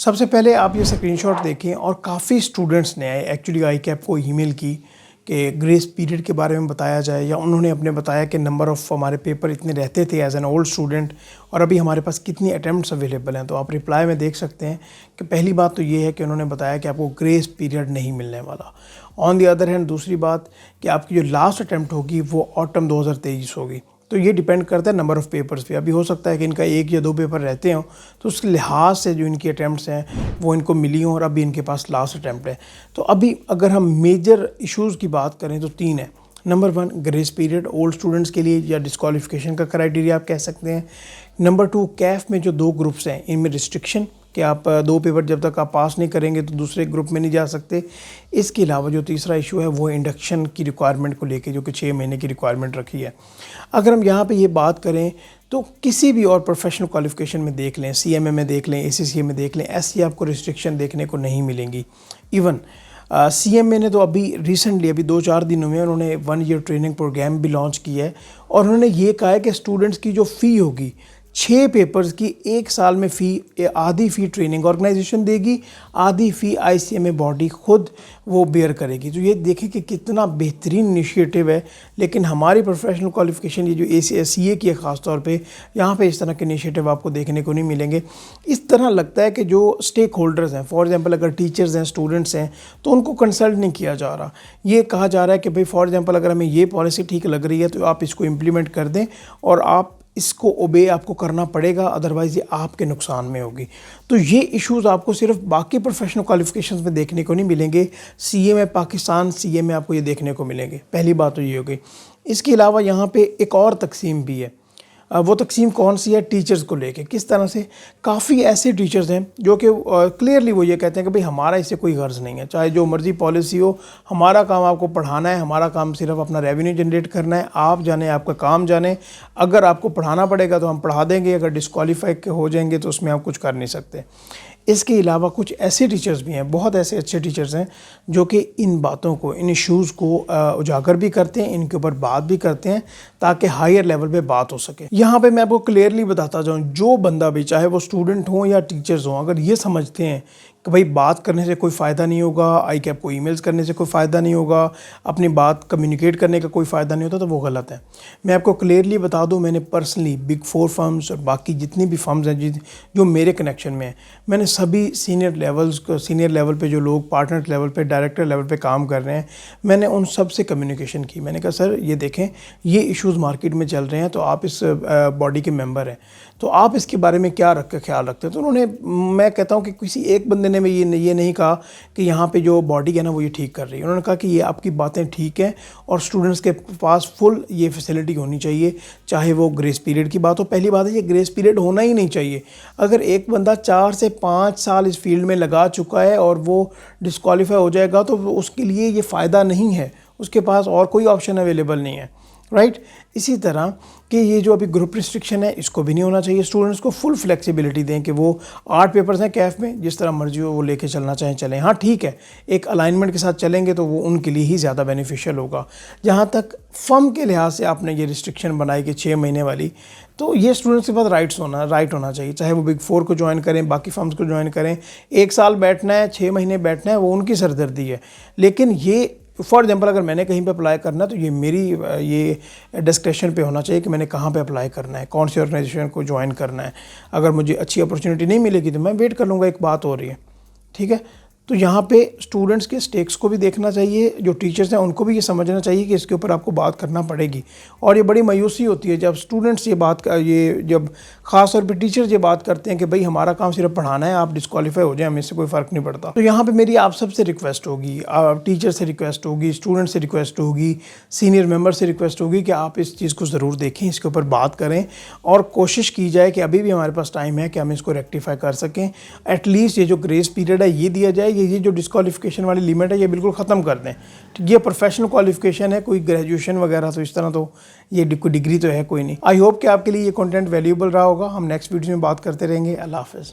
सबसे पहले आप ये स्क्रीनशॉट देखें और काफ़ी स्टूडेंट्स ने एक्चुअली ICAP को ईमेल की कि ग्रेस पीरियड के बारे में बताया जाए, या उन्होंने अपने बताया कि नंबर ऑफ़ हमारे पेपर इतने रहते थे एज एन ओल्ड स्टूडेंट और अभी हमारे पास कितनी अटैम्प्ट्स अवेलेबल हैं। तो आप रिप्लाई में देख सकते हैं कि पहली बात तो ये है कि उन्होंने बताया कि आपको ग्रेस पीरियड नहीं मिलने वाला। ऑन दी अदर हैंड दूसरी बात कि आपकी जो लास्ट अटैम्प्ट होगी वो ऑटम 2023 होगी। तो ये डिपेंड करता है नंबर ऑफ़ पेपर्स पे। अभी हो सकता है कि इनका 1 या 2 पेपर रहते हों, तो उसके लिहाज से जो इनकी अटैम्प्ट्स हैं वो इनको मिली हों और अभी इनके पास लास्ट अटैम्प्ट है। तो अभी अगर हम मेजर इश्यूज़ की बात करें तो 3 है। Number 1 grace period old students के लिए, या डिस्क्वालिफिकेशन का क्राइटेरिया आप कह सकते हैं। नंबर 2 कैफ में जो 2 ग्रुप्स हैं इनमें रिस्ट्रिक्शन कि आप 2 पेपर जब तक आप पास नहीं करेंगे तो दूसरे ग्रुप में नहीं जा सकते। इसके अलावा जो तीसरा इशू है वो इंडक्शन की रिक्वायरमेंट को लेके, जो कि 6 महीने की रिक्वायरमेंट रखी है। अगर हम यहाँ पे ये बात करें तो किसी भी और प्रोफेशनल क्वालिफिकेशन में देख लें, CMA में देख लें, ACCA में देख लें, ऐसी आपको रिस्ट्रिक्शन देखने को नहीं मिलेंगी। इवन CMA ने तो अभी रिसेंटली अभी 2-4 दिनों में उन्होंने 1 ईयर ट्रेनिंग प्रोग्राम भी लॉन्च किया है और उन्होंने ये कहा है कि स्टूडेंट्स की जो फ़ी होगी 6 पेपर्स की 1 साल में फ़ी, आधी फ़ी ट्रेनिंग ऑर्गेनाइजेशन देगी, आधी फ़ी ICMA बॉडी खुद वो बेयर करेगी। तो ये देखें कि कितना बेहतरीन इनिशिएटिव है। लेकिन हमारी प्रोफेशनल क्वालिफिकेशन ये जो ACCA की है ख़ास तौर पे, यहाँ पे इस तरह के इनिशिएटिव आपको देखने को नहीं मिलेंगे। इस तरह लगता है कि जो स्टेक होल्डर्स हैं, फॉर एग्जांपल अगर टीचर्स हैं, स्टूडेंट्स हैं, तो उनको कंसल्ट नहीं किया जा रहा। ये कहा जा रहा है कि भाई फॉर एग्जांपल अगर हमें ये पॉलिसी ठीक लग रही है तो आप इसको इम्प्लीमेंट कर दें और आप इसको ओबे आपको करना पड़ेगा, अदरवाइज़ ये आपके नुकसान में होगी। तो ये इश्यूज़ आपको सिर्फ बाकी प्रोफेशनल क्वालिफिकेशंस में देखने को नहीं मिलेंगे, CMA पाकिस्तान CMA आपको ये देखने को मिलेंगे। पहली बात तो ये हो गई। इसके अलावा यहाँ पे एक और तकसीम भी है। वो तकसीम कौन सी है? टीचर्स को लेके। किस तरह से? काफ़ी ऐसे टीचर्स हैं जो कि क्लियरली वो ये कहते हैं कि भाई हमारा इससे कोई गर्ज नहीं है, चाहे जो मर्ज़ी पॉलिसी हो, हमारा काम आपको पढ़ाना है, हमारा काम सिर्फ अपना रेवेन्यू जनरेट करना है। आप जाने, आपका काम जाने। अगर आपको पढ़ाना पड़ेगा तो हम पढ़ा देंगे, अगर डिस्क्वालीफाई हो जाएंगे तो उसमें आप कुछ कर नहीं सकते। इसके अलावा कुछ ऐसे टीचर्स भी हैं, बहुत ऐसे अच्छे टीचर्स हैं जो कि इन बातों को, इन इश्यूज़ को उजागर भी करते हैं, इनके ऊपर बात भी करते हैं ताकि हायर लेवल पे बात हो सके। यहाँ पे मैं आपको क्लियरली बताता जाऊँ, जो बंदा भी, चाहे वो स्टूडेंट हो या टीचर्स हों, अगर ये समझते हैं कि भाई बात करने से कोई फ़ायदा नहीं होगा, ICAP को ईमेल्स करने से कोई फ़ायदा नहीं होगा, अपनी बात कम्युनिकेट करने का कोई फ़ायदा नहीं होता, तो वो गलत है। मैं आपको क्लियरली बता दूं, मैंने पर्सनली बिग 4 फर्म्स और बाकी जितनी भी फर्म्स हैं जो मेरे कनेक्शन में हैं, मैंने सभी सीनियर लेवल पे जो लोग पार्टनर लेवल पे, डायरेक्टर लेवल पे काम कर रहे हैं, मैंने उन सब से कम्युनिकेशन की। मैंने कहा सर ये देखें, ये इश्यूज़ मार्केट में चल रहे हैं, तो आप इस बॉडी के मेंबर हैं, तो आप इसके बारे में क्या ख्याल रखते हैं? तो उन्होंने, मैं कहता हूँ कि किसी एक बंदे ने ये नहीं कहा कि यहाँ पे जो बॉडी है ना वो ये ठीक कर रही है। उन्होंने कहा कि ये आपकी बातें ठीक हैं और स्टूडेंट्स के पास फुल ये फैसिलिटी होनी चाहिए, चाहे वो ग्रेस पीरियड की बात हो। पहली बात है, ये ग्रेस पीरियड होना ही नहीं चाहिए। अगर एक बंदा 4 से 5 साल इस फील्ड में लगा चुका है और वो डिस्क्वालीफाई हो जाएगा तो उसके लिए ये फ़ायदा नहीं है, उसके पास और कोई ऑप्शन अवेलेबल नहीं है, राइट। इसी तरह कि ये जो अभी ग्रुप रिस्ट्रिक्शन है, इसको भी नहीं होना चाहिए। स्टूडेंट्स को फुल फ्लेक्सिबिलिटी दें कि वो 8 पेपर्स हैं कैफ में, जिस तरह मर्जी हो वो लेके चलना चाहें चलें। हाँ ठीक है, एक अलाइनमेंट के साथ चलेंगे तो वो उनके लिए ही ज़्यादा बेनिफिशियल होगा। जहाँ तक फर्म के लिहाज से आपने ये रिस्ट्रिक्शन बनाई कि 6 महीने वाली, तो ये स्टूडेंट्स के पास राइट होना चाहिए, चाहे वो बिग 4 को ज्वाइन करें, बाकी फर्म्स को ज्वाइन करें। 1 साल बैठना है, 6 महीने बैठना है, वो उनकी सरदर्दी है। लेकिन ये फॉर एग्जांपल अगर मैंने कहीं पे अप्लाई करना है तो ये मेरी ये डिस्क्रिप्शन पे होना चाहिए कि मैंने कहाँ पे अप्लाई करना है, कौन सी ऑर्गेनाइजेशन को ज्वाइन करना है। अगर मुझे अच्छी अपॉर्चुनिटी नहीं मिलेगी तो मैं वेट कर लूँगा, एक बात हो रही है, ठीक है। तो यहाँ पे स्टूडेंट्स के स्टेक्स को भी देखना चाहिए, जो टीचर्स हैं उनको भी ये समझना चाहिए कि इसके ऊपर आपको बात करना पड़ेगी। और ये बड़ी मायूसी होती है जब स्टूडेंट्स जब ख़ास तौर पे टीचर्स ये बात करते हैं कि भाई हमारा काम सिर्फ पढ़ाना है, आप डिस्क्वालीफाई हो जाए, हमें इससे कोई फ़र्क नहीं पड़ता। तो यहाँ पे मेरी आप सबसे रिक्वेस्ट होगी, टीचर से रिक्वेस्ट होगी, स्टूडेंट से रिक्वेस्ट होगी, सीनियर मेम्बर से रिक्वेस्ट होगी कि आप इस चीज़ को ज़रूर देखें, इसके ऊपर बात करें और कोशिश की जाए कि अभी भी हमारे पास टाइम है कि हम इसको रेक्टिफाई कर सकें। एटलीस्ट ये जो ग्रेस पीरियड है ये दिया जाए, ये जो डिस्क्वालिफिकेशन वाली लिमिट है ये बिल्कुल ख़त्म कर दें। ये प्रोफेशनल क्वालिफिकेशन है, कोई ग्रेजुएशन वगैरह तो इस तरह तो ये कोई डिग्री तो है कोई नहीं। आई होप कि आपके लिए ये कंटेंट वैल्यूएबल रहा होगा। हम नेक्स्ट वीडियो में बात करते रहेंगे। अल्लाह हाफ़िज़।